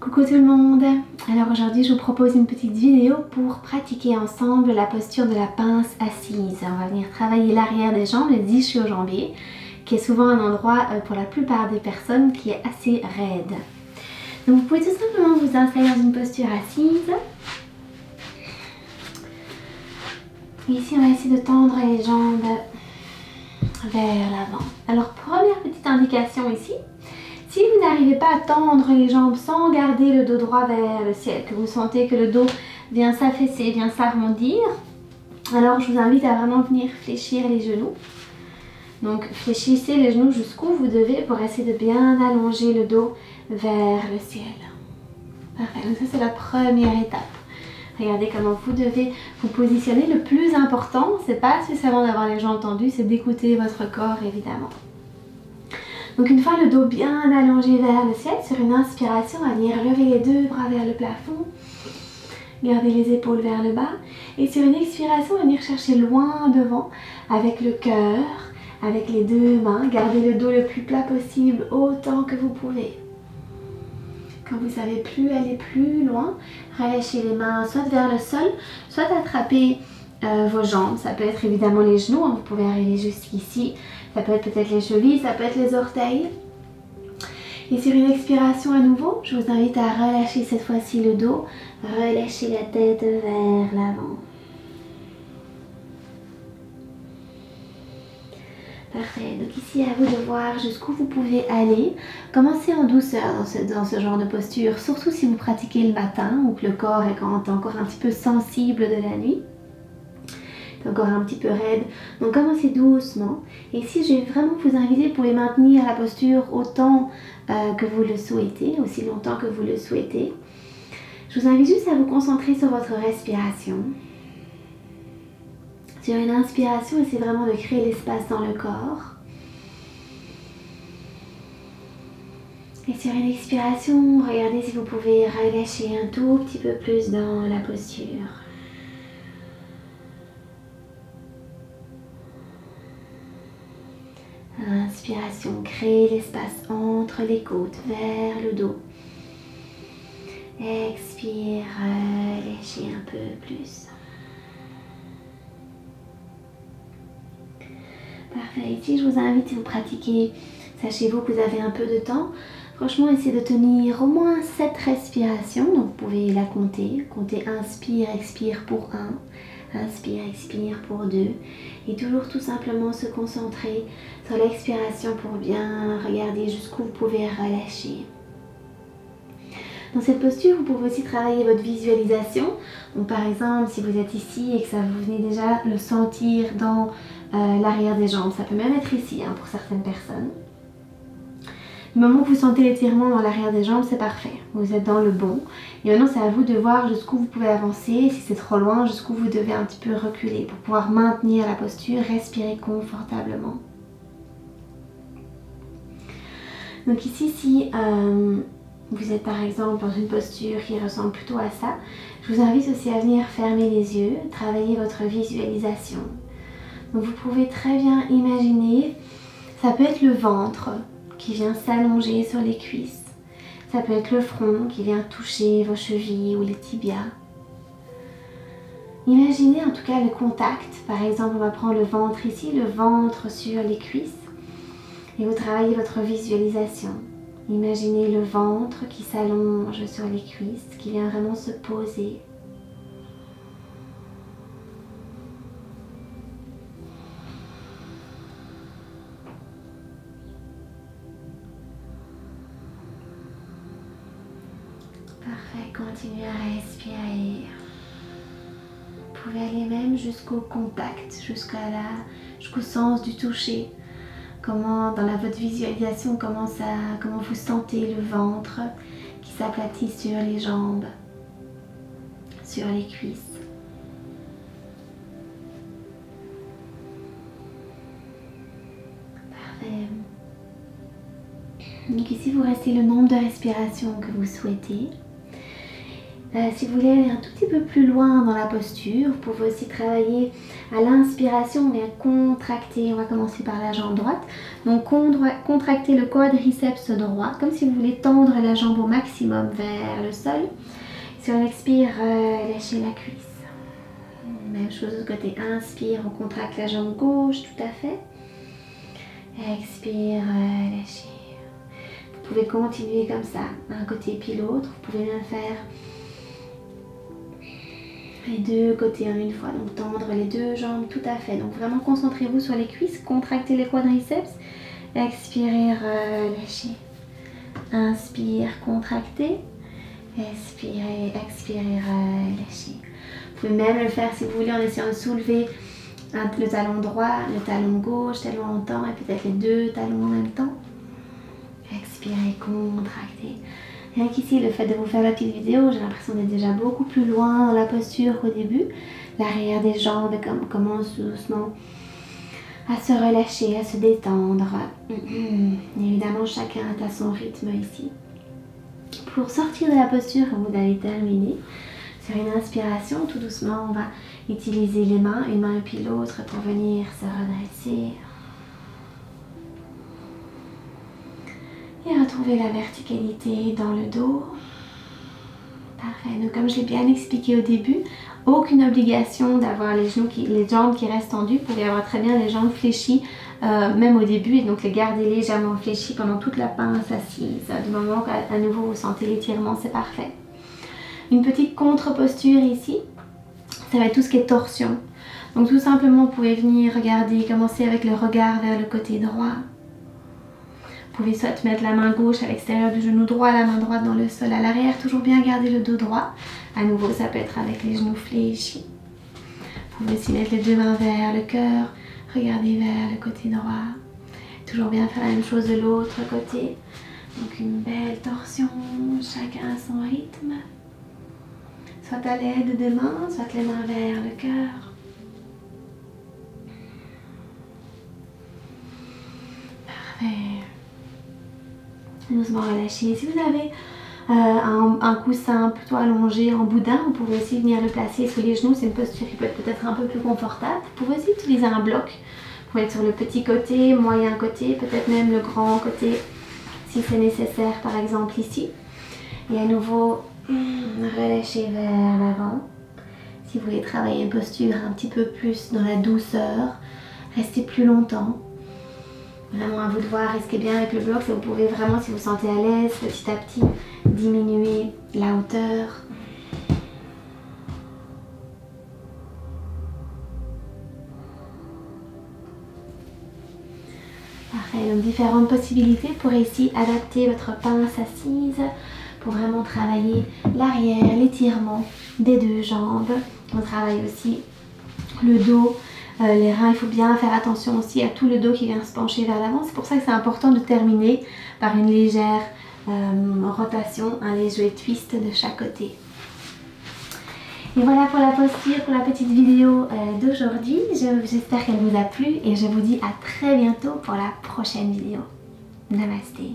Coucou tout le monde. Alors aujourd'hui je vous propose une petite vidéo pour pratiquer ensemble la posture de la pince assise. On va venir travailler l'arrière des jambes, les ischio-jambiers, qui est souvent un endroit pour la plupart des personnes qui est assez raide. Donc vous pouvez tout simplement vous installer dans une posture assise. Ici on va essayer de tendre les jambes vers l'avant. Alors première petite indication ici. Si vous n'arrivez pas à tendre les jambes sans garder le dos droit vers le ciel, que vous sentez que le dos vient s'affaisser, vient s'arrondir, alors je vous invite à vraiment venir fléchir les genoux. Donc fléchissez les genoux jusqu'où vous devez pour essayer de bien allonger le dos vers le ciel. Parfait, donc ça c'est la première étape. Regardez comment vous devez vous positionner. Le plus important, c'est pas seulement d'avoir les jambes tendues, c'est d'écouter votre corps évidemment. Donc une fois le dos bien allongé vers le ciel, sur une inspiration, on va venir lever les deux bras vers le plafond, garder les épaules vers le bas. Et sur une expiration, on va venir chercher loin devant avec le cœur, avec les deux mains. Gardez le dos le plus plat possible autant que vous pouvez. Quand vous ne savez plus aller plus loin, relâchez les mains soit vers le sol, soit attrapez vos jambes. Ça peut être évidemment les genoux, hein, vous pouvez arriver jusqu'ici. Ça peut être peut-être les chevilles, ça peut être les orteils. Et sur une expiration à nouveau, je vous invite à relâcher cette fois-ci le dos, relâchez la tête vers l'avant. Parfait, donc ici à vous de voir jusqu'où vous pouvez aller. Commencez en douceur dans ce genre de posture, surtout si vous pratiquez le matin ou que le corps est encore un petit peu sensible de la nuit. Encore un petit peu raide, donc commencez doucement. Et ici je vais vraiment vous inviter pour les maintenir la posture autant que vous le souhaitez, aussi longtemps que vous le souhaitez. Je vous invite juste à vous concentrer sur votre respiration. Sur une inspiration, essayez vraiment de créer l'espace dans le corps. Et sur une expiration, regardez si vous pouvez relâcher un tout petit peu plus dans la posture. Inspiration, créez l'espace entre les côtes, vers le dos. Expire, relâchez un peu plus. Parfait, ici je vous invite, si vous pratiquez, sachez-vous que vous avez un peu de temps. Franchement, essayez de tenir au moins 7 respirations, donc vous pouvez la compter. Comptez inspire, expire pour 1. Inspire, expire pour 2. Et toujours tout simplement se concentrer sur l'expiration pour bien regarder jusqu'où vous pouvez relâcher. Dans cette posture, vous pouvez aussi travailler votre visualisation. Donc par exemple, si vous êtes ici et que vous venez déjà le sentir dans l'arrière des jambes, ça peut même être ici hein, pour certaines personnes. Du moment où vous sentez l'étirement dans l'arrière des jambes, c'est parfait. Vous êtes dans le bon. Et maintenant, c'est à vous de voir jusqu'où vous pouvez avancer. Si c'est trop loin, jusqu'où vous devez un petit peu reculer pour pouvoir maintenir la posture, respirer confortablement. Donc ici, si vous êtes par exemple dans une posture qui ressemble plutôt à ça, je vous invite aussi à venir fermer les yeux, travailler votre visualisation. Donc vous pouvez très bien imaginer, ça peut être le ventre qui vient s'allonger sur les cuisses. Ça peut être le front qui vient toucher vos chevilles ou les tibias. Imaginez en tout cas le contact. Par exemple, on va prendre le ventre ici, le ventre sur les cuisses. Et vous travaillez votre visualisation. Imaginez le ventre qui s'allonge sur les cuisses, qui vient vraiment se poser. Parfait, continuez à respirer. Vous pouvez aller même jusqu'au contact, jusqu'au sens du toucher. Comment, dans votre visualisation, comment vous sentez le ventre qui s'aplatit sur les jambes, sur les cuisses. Parfait. Donc ici, vous restez le nombre de respirations que vous souhaitez. Si vous voulez aller un tout petit peu plus loin dans la posture, vous pouvez aussi travailler à l'inspiration, bien contracter. On va commencer par la jambe droite. Donc contracter le quadriceps droit, comme si vous voulez tendre la jambe au maximum vers le sol. Si on expire, lâchez la cuisse. Même chose de l'autre côté, inspire, on contracte la jambe gauche, tout à fait. Expire, lâchez. Vous pouvez continuer comme ça, d'un côté puis l'autre. Vous pouvez même faire les deux côtés en une fois, donc tendre les deux jambes, tout à fait. Donc vraiment concentrez-vous sur les cuisses, contractez les quadriceps, expirez, relâchez. Inspire, contractez, expirez, expirez, relâchez. Vous pouvez même le faire si vous voulez en essayant de soulever le talon droit, le talon gauche tellement longtemps et peut-être les deux talons en même temps. Expirez, contractez. Rien qu'ici, le fait de vous faire la petite vidéo, j'ai l'impression d'être déjà beaucoup plus loin dans la posture qu'au début. L'arrière des jambes commence doucement à se relâcher, à se détendre. Évidemment, chacun est à son rythme ici. Pour sortir de la posture, quand vous allez terminer, sur une inspiration, tout doucement, on va utiliser les mains, une main puis l'autre, pour venir se redresser. Et retrouver la verticalité dans le dos. Parfait. Donc comme je l'ai bien expliqué au début, aucune obligation d'avoir les jambes qui restent tendues. Vous pouvez avoir très bien les jambes fléchies même au début, et donc les garder légèrement fléchies pendant toute la pince assise. Du moment qu'à nouveau vous sentez l'étirement, c'est parfait. Une petite contre-posture ici, ça va être tout ce qui est torsion. Donc tout simplement, vous pouvez venir regarder, commencer avec le regard vers le côté droit. Vous pouvez soit mettre la main gauche à l'extérieur du genou droit, la main droite dans le sol à l'arrière, toujours bien garder le dos droit. À nouveau, ça peut être avec les genoux fléchis. Vous pouvez aussi mettre les deux mains vers le cœur, regarder vers le côté droit. Toujours bien faire la même chose de l'autre côté. Donc une belle torsion, chacun à son rythme. Soit à l'aide des mains, soit les mains vers le cœur. Parfait. Doucement relâcher. Si vous avez un coussin plutôt allongé en boudin, vous pouvez aussi venir le placer sous les genoux. C'est une posture qui peut être peut-être un peu plus confortable. Vous pouvez aussi utiliser un bloc. Vous pouvez être sur le petit côté, moyen côté, peut-être même le grand côté si c'est nécessaire, par exemple ici. Et à nouveau, relâchez vers l'avant. Si vous voulez travailler une posture un petit peu plus dans la douceur, restez plus longtemps. Vraiment à vous de voir, risquez bien avec le bloc, vous pouvez vraiment, si vous vous sentez à l'aise, petit à petit, diminuer la hauteur. Parfait, donc différentes possibilités pour ici adapter votre pince assise pour vraiment travailler l'arrière, l'étirement des deux jambes. On travaille aussi le dos. Les reins, il faut bien faire attention aussi à tout le dos qui vient se pencher vers l'avant. C'est pour ça que c'est important de terminer par une légère rotation, un léger twist de chaque côté. Et voilà pour la posture, pour la petite vidéo d'aujourd'hui. J'espère qu'elle vous a plu et je vous dis à très bientôt pour la prochaine vidéo. Namasté.